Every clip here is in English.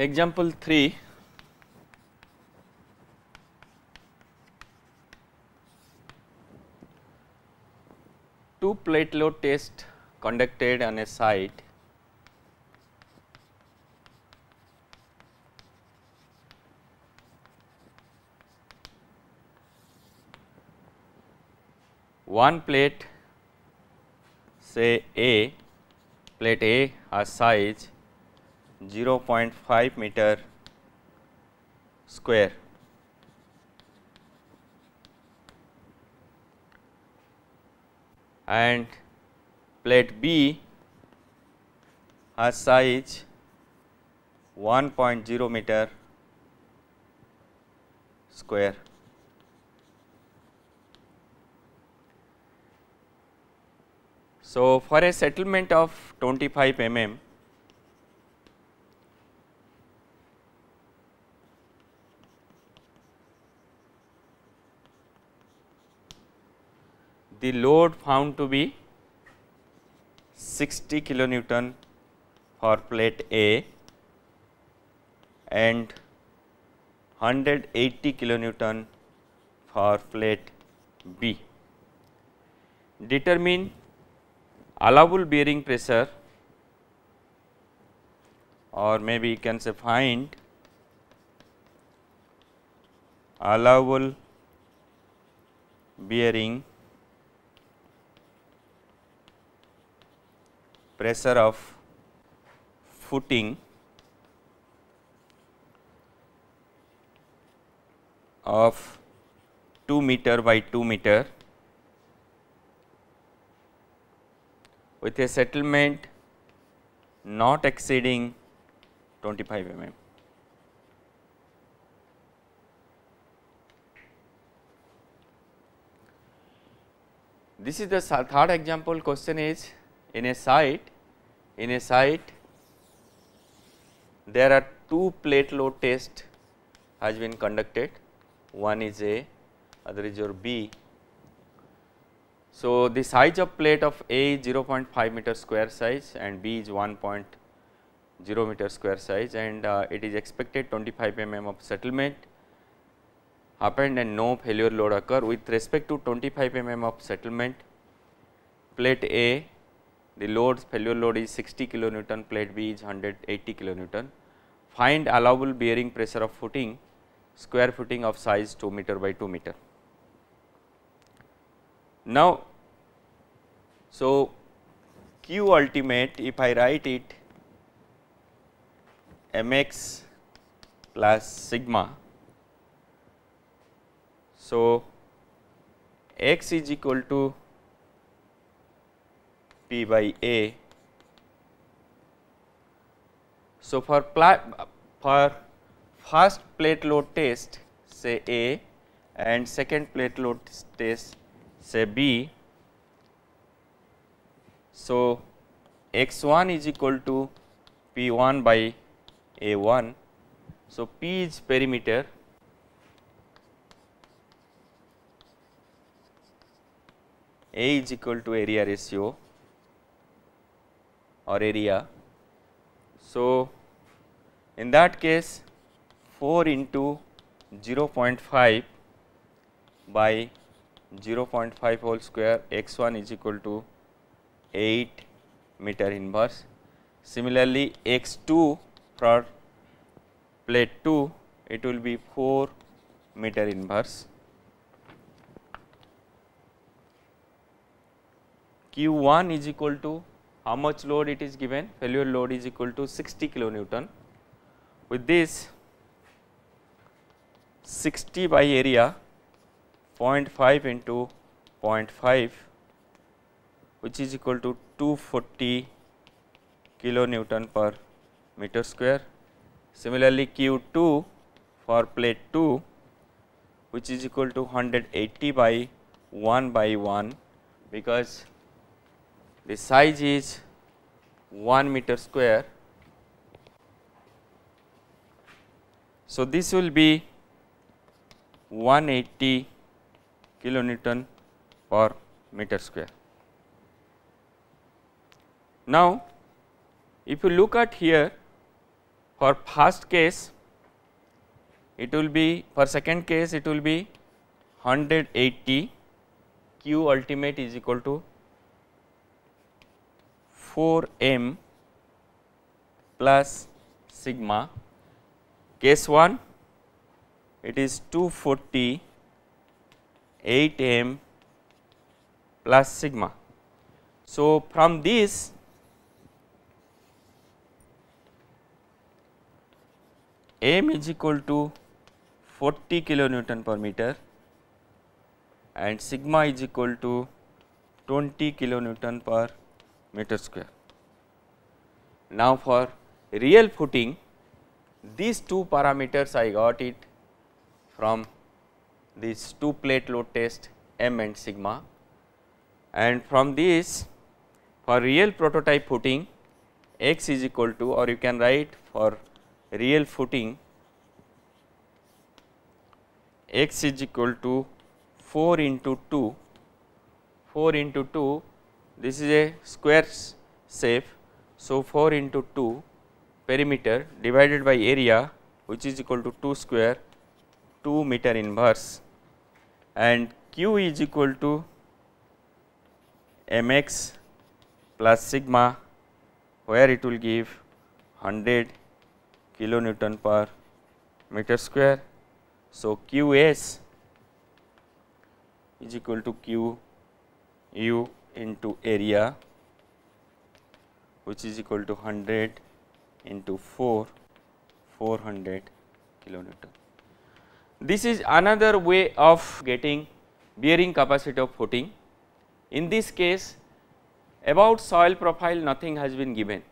Example 3, two plate load test conducted on a site one plate, say A, plate A has size 0.5 meter square and plate B has size 1.0 meter square. So, for a settlement of 25 mm, the load found to be 60 kilonewton for plate A and 180 kilonewton for plate B. Determine allowable bearing pressure, or maybe you can say find allowable bearing pressure of footing of 2 meter by 2 meter with a settlement not exceeding 25 mm. This is the third example. Question is, in a site there are two plate load test has been conducted, one is A, other is your B. So, the size of plate of A is 0.5 meter square size and B is 1.0 meter square size, and it is expected 25 mm of settlement happened and no failure load occur. With respect to 25 mm of settlement, plate A, the load failure load is 60 kilonewton, plate B is 180 kilonewton. Find allowable bearing pressure of footing, square footing of size 2 meter by 2 meter. Now, so Q ultimate, if I write it mx plus sigma, so x is equal to P by A. So, for first plate load test say A and second plate load test say B. So, x1 is equal to P1 by A1. So, P is perimeter, A is equal to area ratio or area. So, in that case 4 into 0.5 by 0.5 whole square, x1 is equal to 8 meter inverse. Similarly, x2 for plate 2, it will be 4 meter inverse. Q1 is equal to how much load it is given? Failure load is equal to 60 kilonewton. With this 60 by area 0.5 into 0.5, which is equal to 240 kilonewton per meter square. Similarly, Q2 for plate 2, which is equal to 180 by 1, because the size is 1 meter square. So, this will be 180 kilonewton per meter square. Now, if you look at here, For first case it will be, for second case it will be 180, Q ultimate is equal to 4m plus sigma. Case 1 it is 240 8m plus sigma. So, from this m is equal to 40 kilonewton per meter and sigma is equal to 20 kilonewton per meter square. Now, for real footing, these two parameters I got it from this two plate load test m and sigma, and from this for real prototype footing x is equal to, or you can write for real footing x is equal to 4 into 2, 4 into 2, this is a square shape. So, 4 into 2 perimeter divided by area, which is equal to 2 square, 2 meter inverse, and Q is equal to mx plus sigma, where it will give 100 kilonewton per meter square. So, Qs is equal to Q u into area, which is equal to 100 into 400 kilonewton. This is another way of getting bearing capacity of footing. In this case, about soil profile nothing has been given.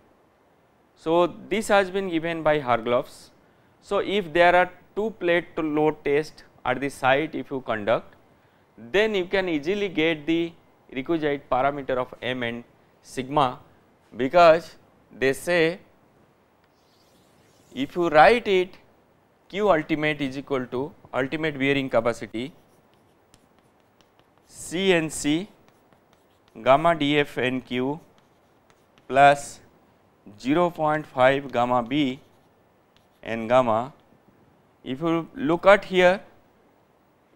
So, this has been given by Hargreaves. So, if there are two plate to load test at the site, if you conduct, then you can easily get the requisite parameter of m and sigma, because they say if you write it, Q ultimate is equal to ultimate bearing capacity CNC gamma df nq plus 0.5 gamma b n gamma. If you look at here,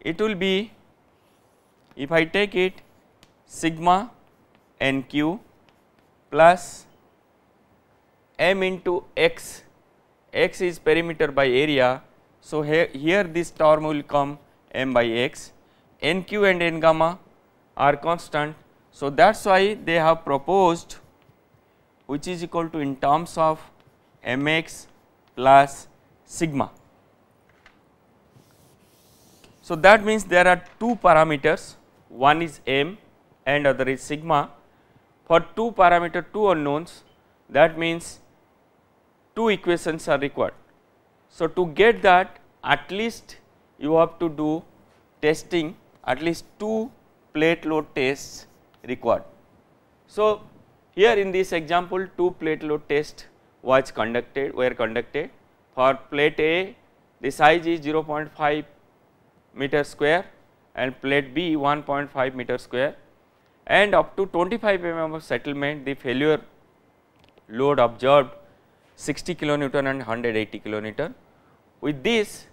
it will be, if I take it, sigma nq plus m into x, x is perimeter by area. So, here this term will come m by x, nq and n gamma are constant. So, that is why they have proposed, which is equal to in terms of mx plus sigma. So, that means there are two parameters, one is m and other is sigma. For two parameter, two unknowns, that means two equations are required. So, to get that, at least you have to do testing, at least two plate load tests required. So, here in this example, two plate load test were conducted. For plate A, the size is 0.5 meter square and plate B 1.5 meter square, and up to 25 mm of settlement, the failure load observed 60 kilonewton and 180 kilonewton. With this,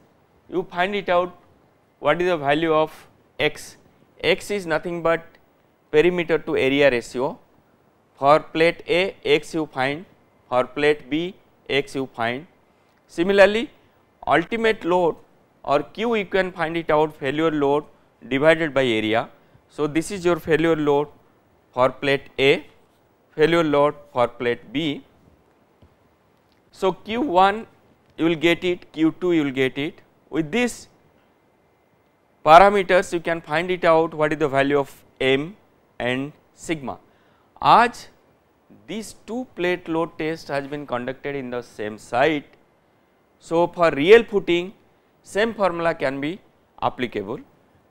you find it out what is the value of x. X is nothing but perimeter to area ratio. For plate A, x you find, for plate B, x you find. Similarly, ultimate load or Q, you can find it out, failure load divided by area. So, this is your failure load for plate A, failure load for plate B. So, Q1 you will get it, Q2 you will get it. With this parameters you can find it out what is the value of m and sigma. As these two plate load test has been conducted in the same site, so for real footing same formula can be applicable,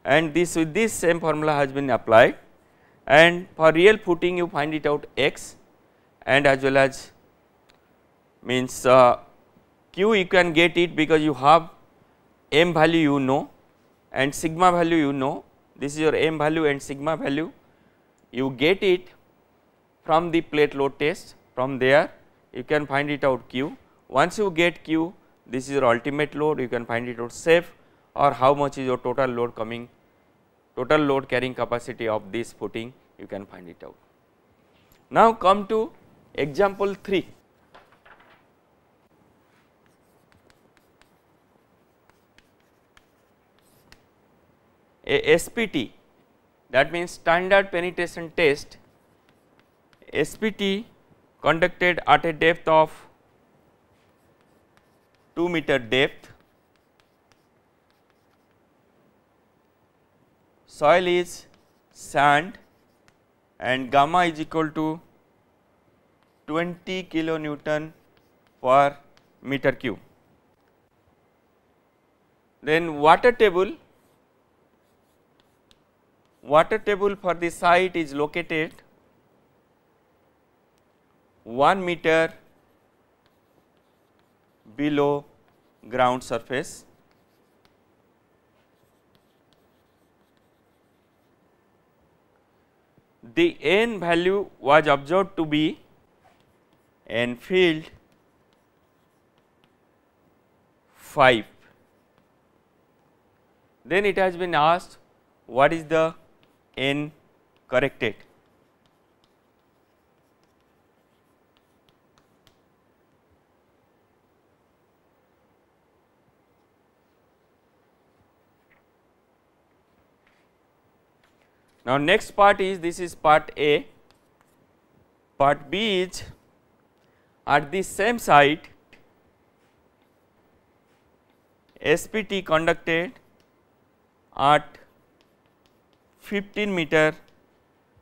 and this with this same formula has been applied, and for real footing you find it out x, and as well as means q you can get it because you have m value you know and sigma value you know. This is your m value and sigma value, you get it from the plate load test. From there you can find it out q. Once you get Q, this is your ultimate load, you can find it out safe, or how much is your total load coming, total load carrying capacity of this footing, you can find it out. Now come to example 3. A SPT, that means standard penetration test, SPT conducted at a depth of 2 meter depth, soil is sand and gamma is equal to 20 kilonewton per meter cube. Then water table for the site is located 1 meter below ground surface. The N value was observed to be N field 5. Then it has been asked what is the N corrected. Now next part is, this is part A. Part B is at the same site SPT conducted at 15 meter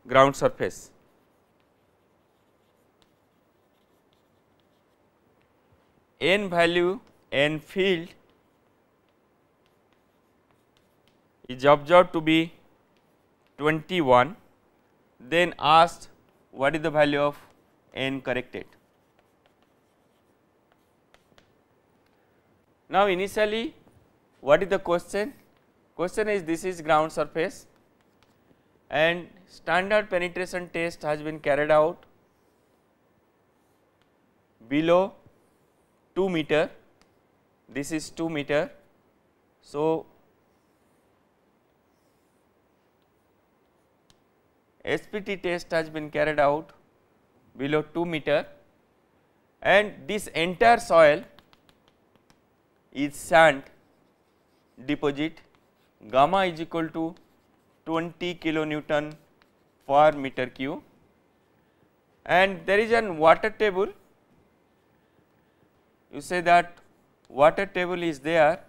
ground surface. N value, N field is observed to be 21, then asked what is the value of N corrected. Now initially what is the question? Question is, this is ground surface and standard penetration test has been carried out below 2 meter, this is 2 meter. So SPT test has been carried out below 2 meter and this entire soil is sand deposit, gamma is equal to 20 kilonewton per meter cube, and there is an water table. You say that water table is there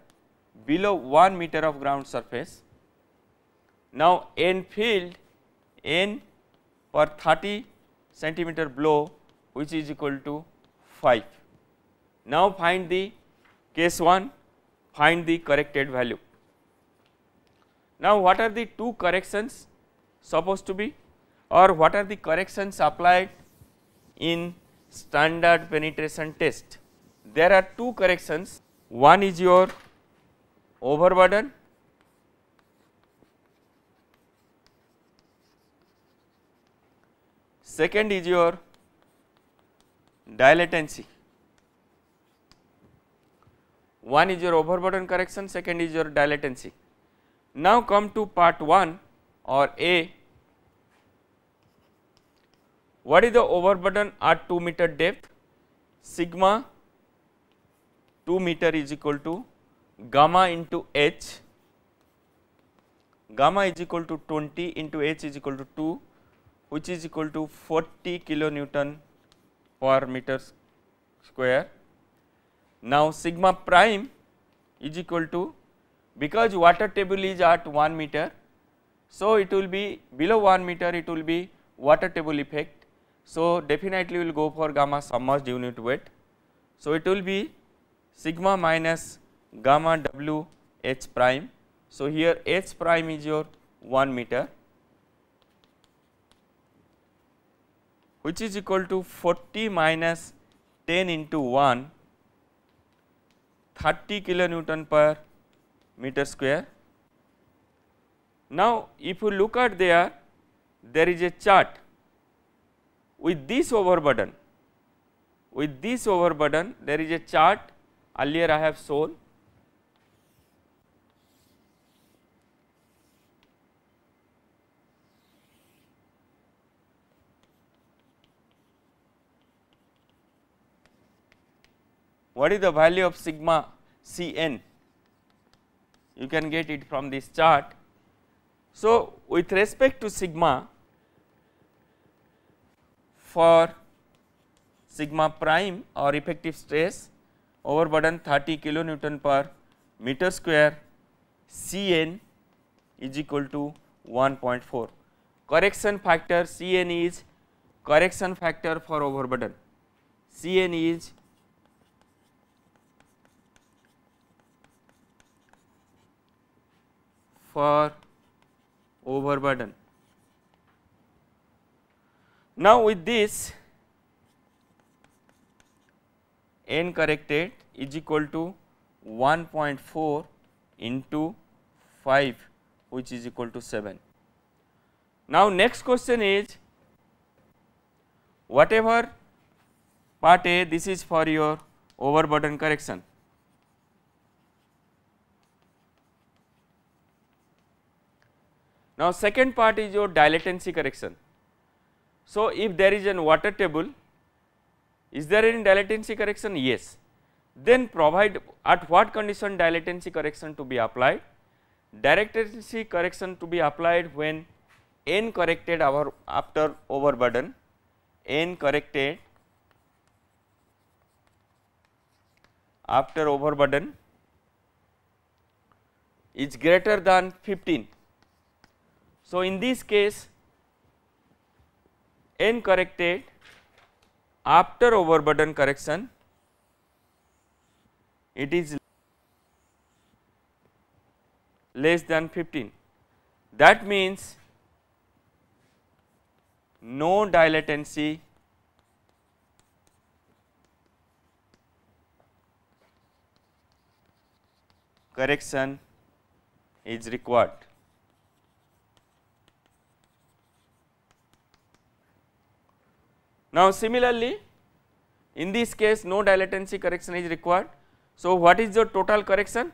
below 1 meter of ground surface. Now N field, N per 30 centimeter below, which is equal to 5. Now find the case 1, find the corrected value. Now what are the two corrections supposed to be, or what are the corrections applied in standard penetration test? There are two corrections. One is your overburden, second is your dilatancy. One is your overburden correction, second is your dilatancy. Now come to part 1 or A. What is the overburden at 2 meter depth? Sigma 2 meter is equal to gamma into H. Gamma is equal to 20 into H is equal to 2, which is equal to 40 kilonewton per meter square. Now sigma prime is equal to, because water table is at 1 meter, so it will be below 1 meter, it will be water table effect. So definitely we will go for gamma submerged unit weight. So it will be sigma minus gamma W H prime. So here H prime is your 1 meter, which is equal to 40 minus 10 into 1, 30 kilonewton per meter square. Now if you look at there is a chart with this overburden with this overburden, there is a chart earlier I have shown. What is the value of sigma Cn? You can get it from this chart. So, with respect to sigma, for sigma prime or effective stress, overburden 30 kilonewton per meter square, Cn is equal to 1.4. Correction factor Cn is correction factor for overburden. Cn is for overburden. Now, with this, n corrected is equal to 1.4 into 5, which is equal to 7. Now, next question is, whatever part A, this is for your overburden correction. Now, second part is your dilatancy correction. So, if there is an water table, is there any dilatancy correction? Yes. Then provide at what condition dilatancy correction to be applied? Dilatancy correction to be applied when n corrected after overburden, n corrected after overburden is greater than 15. So, in this case, n corrected after overburden correction, it is less than 15. That means no dilatancy correction is required. Now, similarly, in this case no dilatancy correction is required. So, what is the total correction?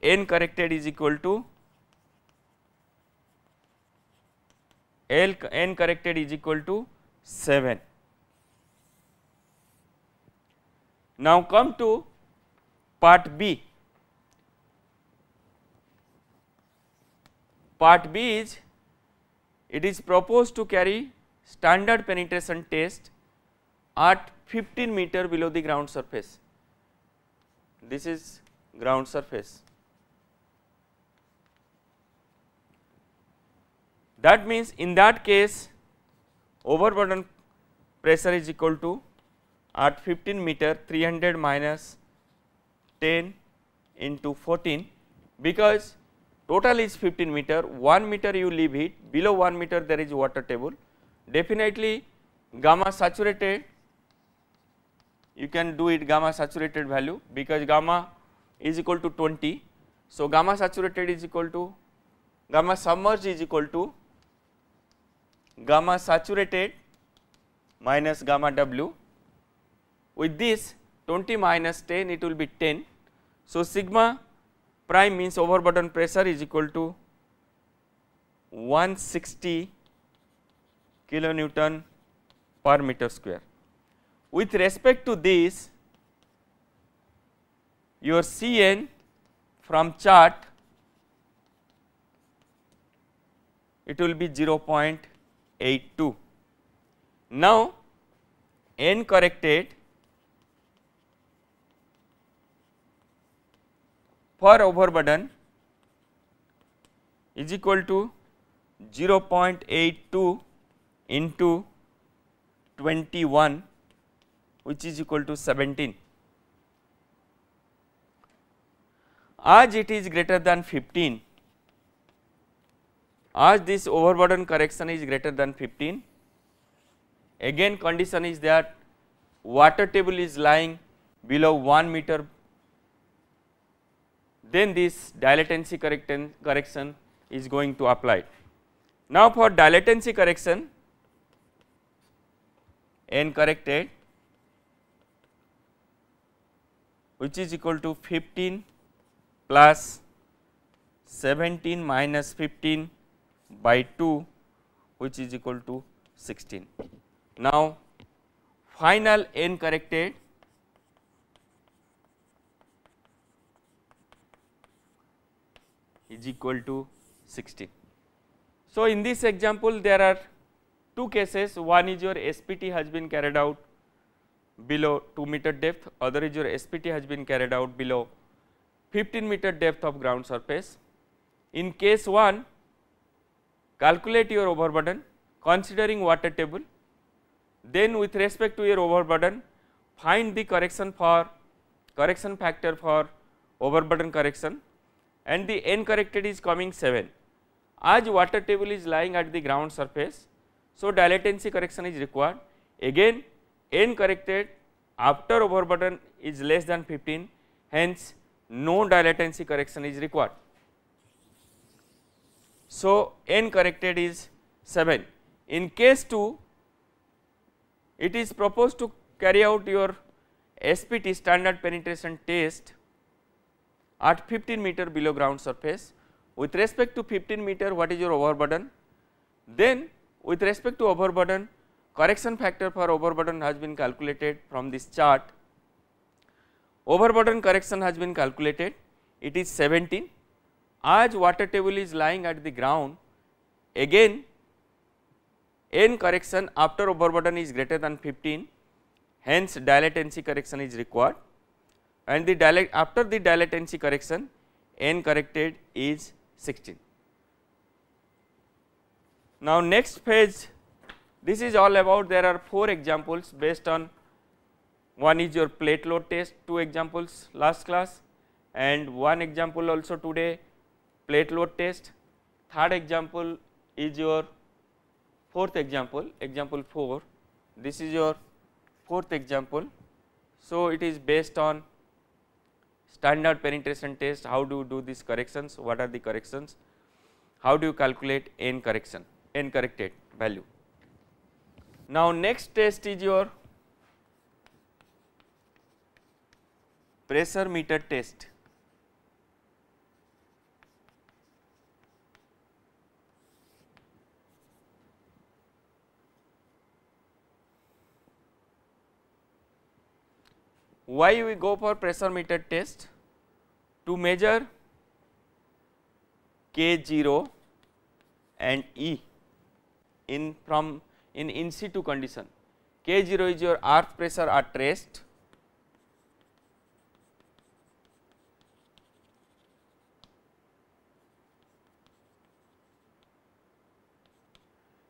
N corrected is equal to n corrected is equal to 7. Now, come to part B. Part B is, it is proposed to carry standard penetration test at 15 meter below the ground surface. This is ground surface. That means, in that case overburden pressure is equal to at 15 meter 300 minus 10 into 14, because total is 15 meter, 1 meter you leave it, below 1 meter there is water table. Definitely gamma saturated, you can do it gamma saturated value, because gamma is equal to 20. So, gamma saturated is equal to gamma submerged is equal to gamma saturated minus gamma W. With this 20 minus 10, it will be 10. So, sigma prime means overburden pressure is equal to 160 kilonewton per meter square. With respect to this, your Cn from chart, it will be 0.82. Now, n corrected for overburden is equal to 0.82 into 21, which is equal to 17. As it is greater than 15, as this overburden correction is greater than 15, again condition is that water table is lying below 1 meter, then this dilatancy correction is going to apply. Now, for dilatancy correction, n corrected which is equal to 15 plus 17 minus 15 by 2, which is equal to 16. Now, final n corrected is equal to 16. So, in this example there are two cases, one is your SPT has been carried out below 2 meter depth, other is your SPT has been carried out below 15 meter depth of ground surface. In case 1, calculate your overburden considering water table, then with respect to your overburden find the correction factor for overburden correction, and the n corrected is coming 7. As water table is lying at the ground surface, so dilatancy correction is required. Again n corrected after overburden is less than 15, hence no dilatancy correction is required. So, n corrected is 7. In case 2, it is proposed to carry out your SPT, standard penetration test, at 15 meter below ground surface. With respect to 15 meter, what is your overburden? Then with respect to overburden, correction factor for overburden has been calculated from this chart. Overburden correction has been calculated, it is 17. As water table is lying at the ground, again n correction after overburden is greater than 15, hence dilatancy correction is required, and the after the dilatancy correction n corrected is 16. Now, next phase, this is all about, there are 4 examples based on, one is your plate load test, 2 examples last class, and 1 example also today plate load test. Third example is your 4th example, example 4, this is your 4th example. So, it is based on standard penetration test, how do you do these corrections, what are the corrections, how do you calculate n corrected value. Now, next test is your pressure meter test. Why we go for pressure meter test? To measure K0 and E in situ condition. K0 is your earth pressure at rest,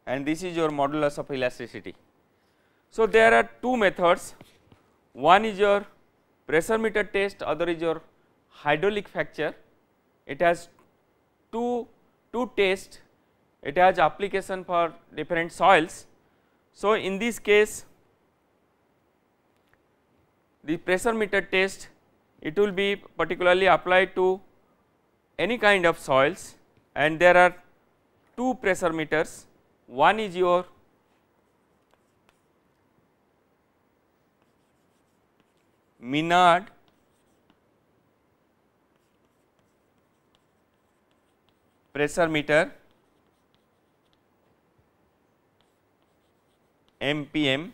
and this is your modulus of elasticity. So, there are 2 methods, one is your pressure meter test, other is your hydraulic fracture. It has two tests, it has application for different soils. So, in this case the pressure meter test, it will be particularly applied to any kind of soils, and there are 2 pressure meters, one is your Minard pressure meter MPM,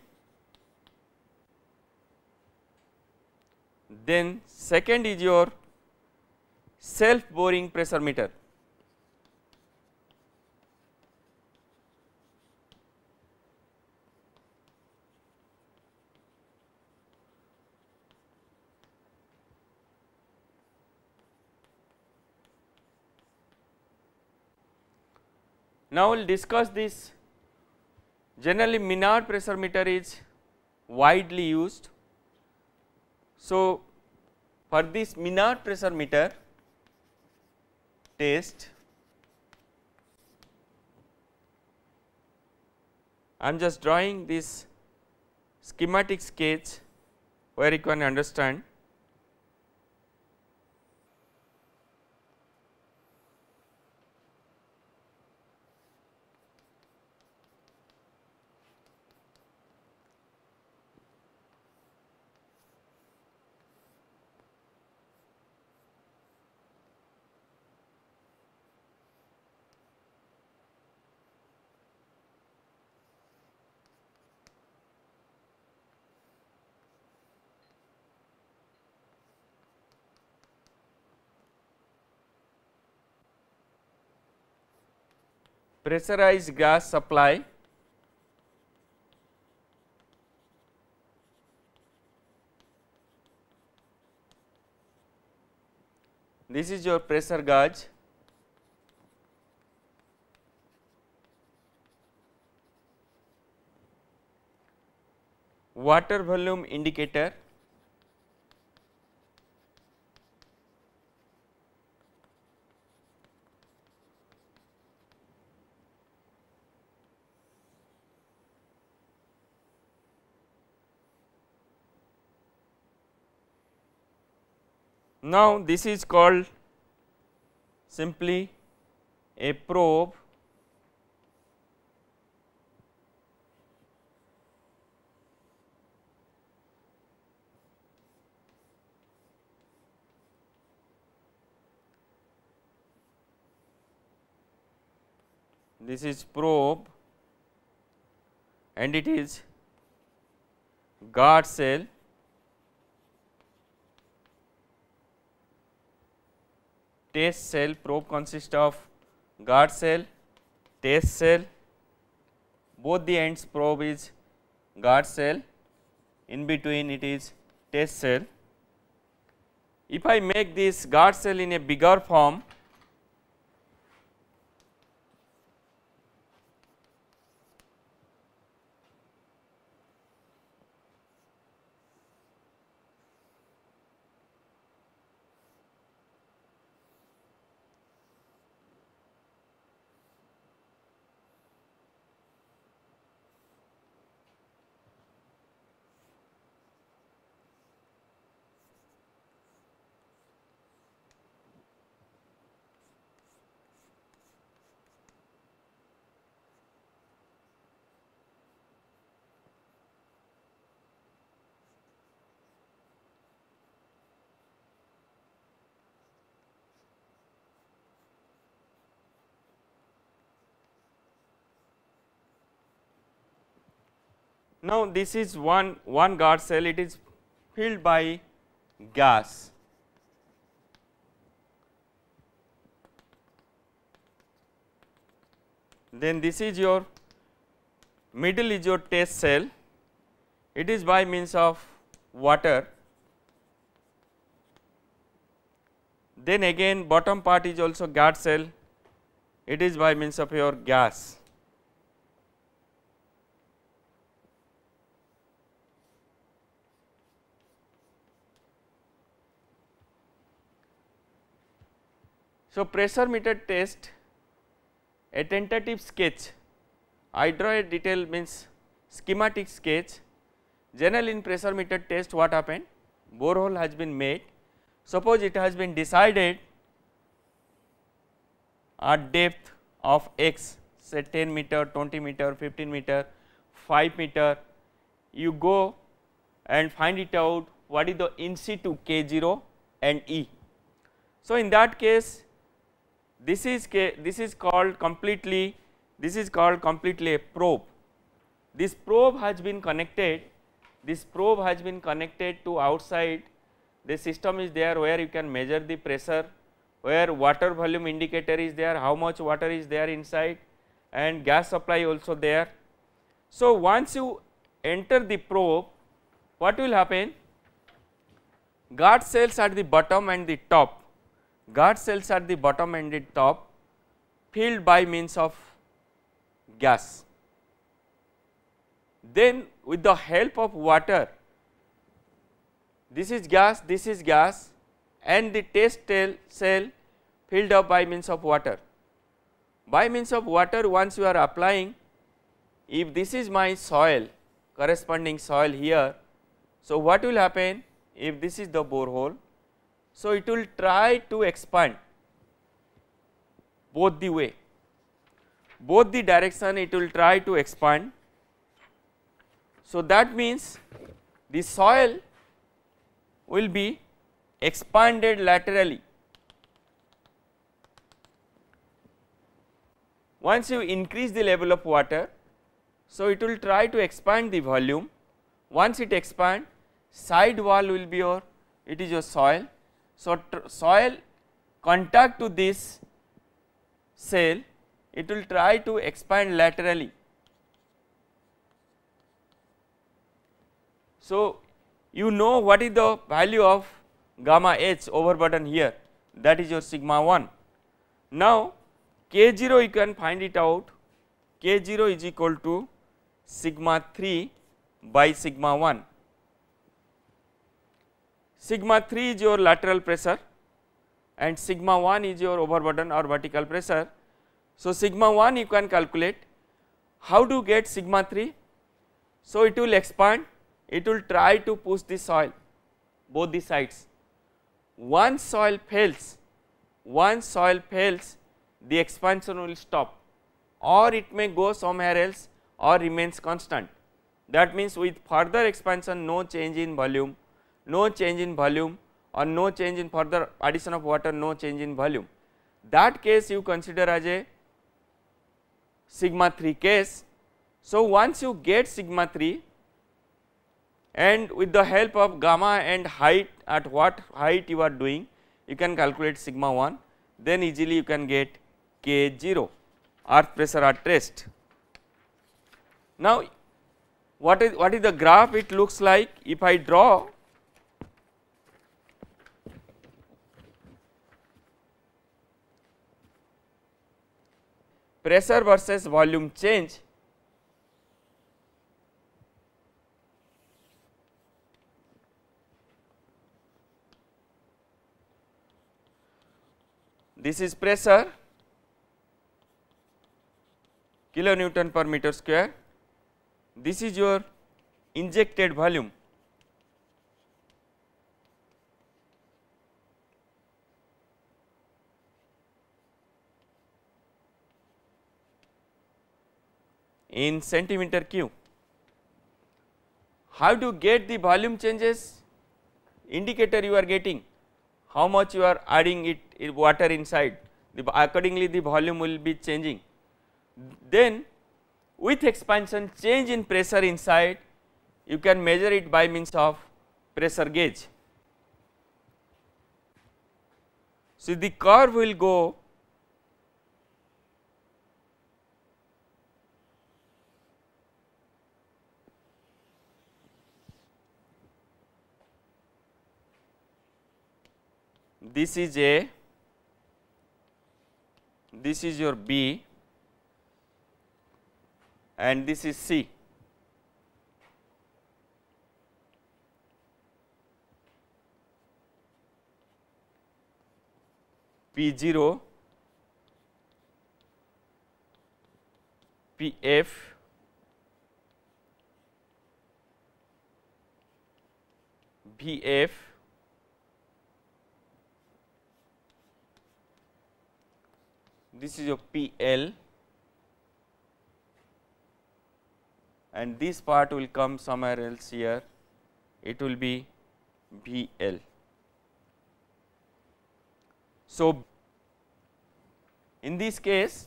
then second is your self boring pressure meter. Now, we will discuss this. Generally Minard pressure meter is widely used. So, for this Minard pressure meter test, I am just drawing this schematic sketch where you can understand. pressurized gas supply this is your pressure gauge, water volume indicator, now this is called simply a probe this is probe and it is guard cell, test cell. Probe consists of guard cell, test cell, both the ends probe is guard cell, in between it is test cell. If I make this guard cell in a bigger form, now this is one guard cell, it is filled by gas. Then this is your middle is your test cell, it is by means of water. Then again bottom part is also guard cell, it is by means of your gas. So, pressure meter test, a tentative sketch, I draw a detail means schematic sketch. Generally in pressure meter test what happened, borehole has been made, suppose it has been decided at depth of x, say 10 meter, 20 meter, 15 meter, 5 meter, you go and find it out what is the in situ K0 and E. So, in that case this is called completely a probe. This probe has been connected to outside. The system is there where you can measure the pressure, where water volume indicator is there, how much water is there inside, and gas supply also there. So, once you enter the probe, what will happen? Guard cells at the bottom and the top, guard cells at the bottom and the top filled by means of gas. Then with the help of water, this is gas and the test cell filled up by means of water. By means of water, once you are applying, if this is my soil, corresponding soil here, so what will happen if this is the borehole? So, it will try to expand both the way, both the direction it will try to expand. So, that means the soil will be expanded laterally. Once you increase the level of water, so it will try to expand the volume. Once it expands, side wall will be your, it is your soil. So, soil contact to this cell, it will try to expand laterally. So, you know what is the value of gamma h overburden here, that is your sigma 1. Now, k0 you can find it out, k0 is equal to sigma 3 by sigma 1. Sigma 3 is your lateral pressure and sigma 1 is your overburden or vertical pressure. So, sigma 1 you can calculate. How to get sigma 3? So, it will expand, it will try to push the soil both the sides. Once soil fails, the expansion will stop, or it may go somewhere else or remains constant. That means with further expansion, no change in volume, or no change in further addition of water, no change in volume. That case you consider as a sigma 3 case. So, once you get sigma 3 and with the help of gamma and height, at what height you are doing, you can calculate sigma 1, then easily you can get k0, earth pressure at rest. Now, what is the graph it looks like? If I draw, pressure versus volume change, this is pressure kilonewton per meter square, this is your injected volume, in centimeter cube. How to get the volume changes? Indicator you are getting, how much you are adding it water inside, accordingly the volume will be changing. Then with expansion, change in pressure inside, you can measure it by means of pressure gauge. So, the curve will go this is A, this is your B, and this is C. P0, PF, VF, this is your PL, and this part will come somewhere else here, it will be VL. So, in this case,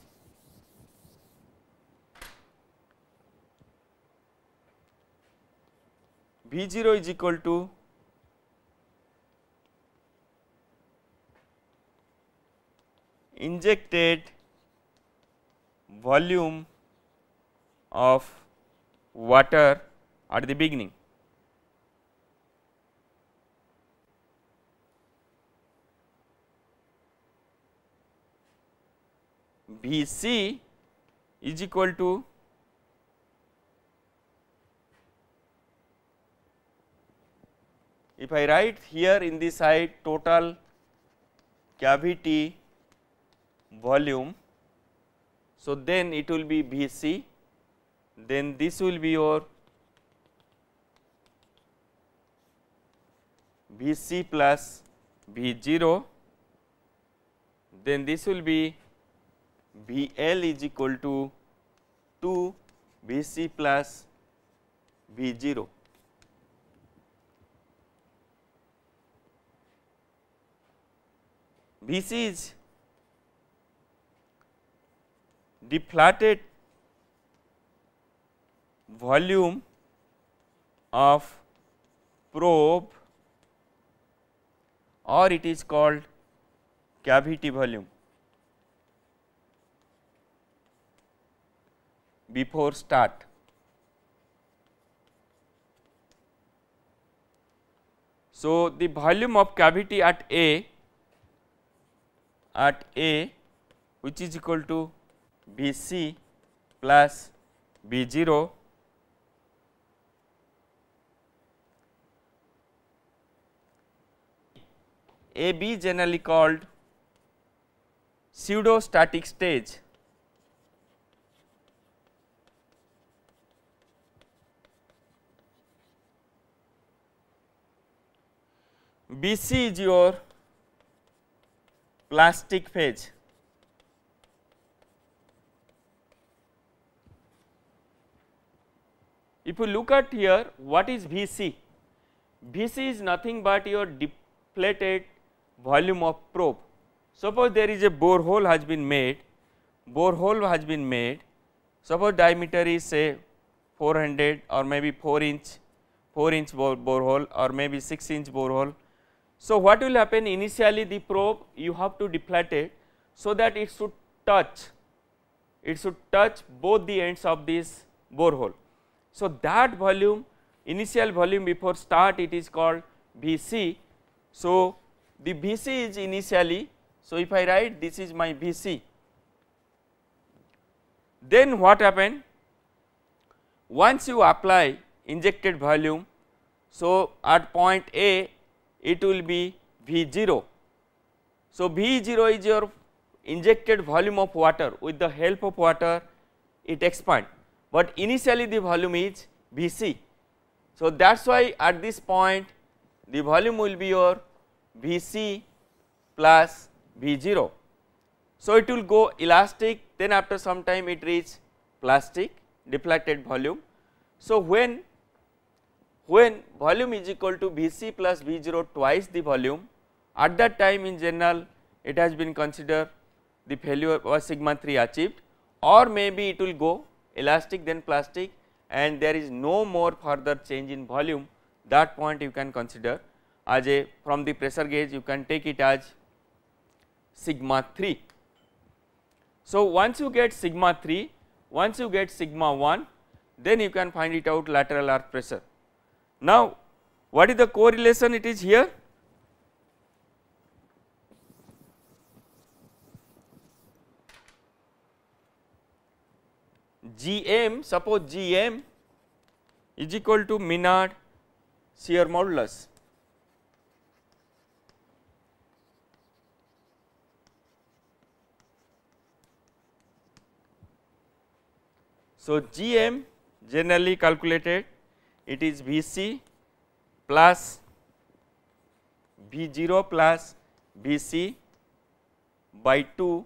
V0 is equal to injected volume of water at the beginning. Vc is equal to if I write here in this side total cavity volume, so then it will be Vc, then this will be your Vc plus V0, then this will be VL is equal to 2 Vc plus V0. Vc is deflated volume of probe, or it is called cavity volume. before start. So, the volume of cavity at A which is equal to Vc plus V0 AB generally called pseudo static stage. BC is your plastic phase. If you look at here, what is Vc? Vc is nothing but your deflated volume of probe. Suppose there is a borehole has been made, suppose diameter is say 400 or maybe 4 inch borehole or maybe 6 inch borehole. So, what will happen initially, the probe you have to deflate it so that it should touch both the ends of this borehole. So, that volume, initial volume before start, it is called Vc. So, the Vc is initially, so if I write this is my Vc, then what happened? Once you apply injected volume, so at point A it will be V0. So, V0 is your injected volume of water, with the help of water it expands, but initially the volume is Vc. So, that is why at this point the volume will be your Vc plus V0. So, it will go elastic, then after some time it reach plastic deflated volume. So, when volume is equal to Vc plus V0 twice the volume, at that time in general it has been considered the failure was sigma 3 achieved, or maybe it will go elastic then plastic and there is no more further change in volume. That point you can consider as a, from the pressure gauge you can take it as sigma 3. So, once you get sigma 3, once you get sigma 1, then you can find it out lateral earth pressure. Now, what is the correlation? It is here. Gm, suppose Gm is equal to Minard shear modulus. So, Gm generally calculated, it is Vc plus V0 plus Vc by 2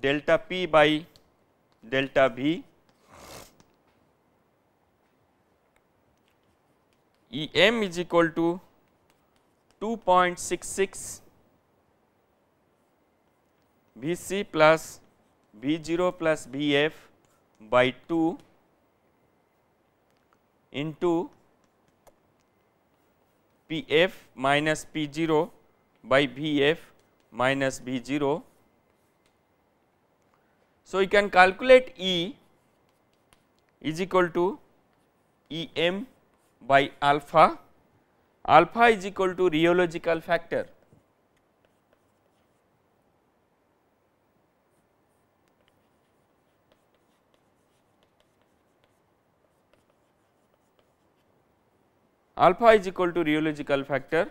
delta P by delta V. Em is equal to 2.66 Vc plus V0 plus Vf by 2 into Pf minus P0 by Vf minus V0. So, you can calculate E is equal to Em by alpha, alpha is equal to rheological factor. Alpha is equal to rheological factor.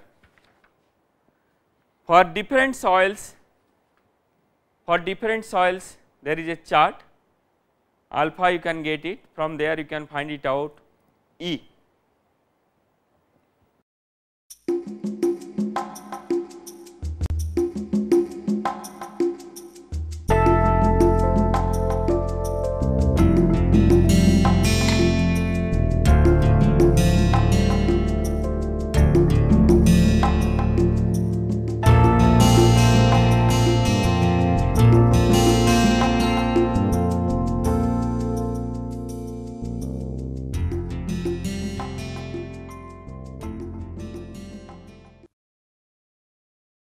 For different soils, there is a chart, alpha you can get it, from there you can find it out E.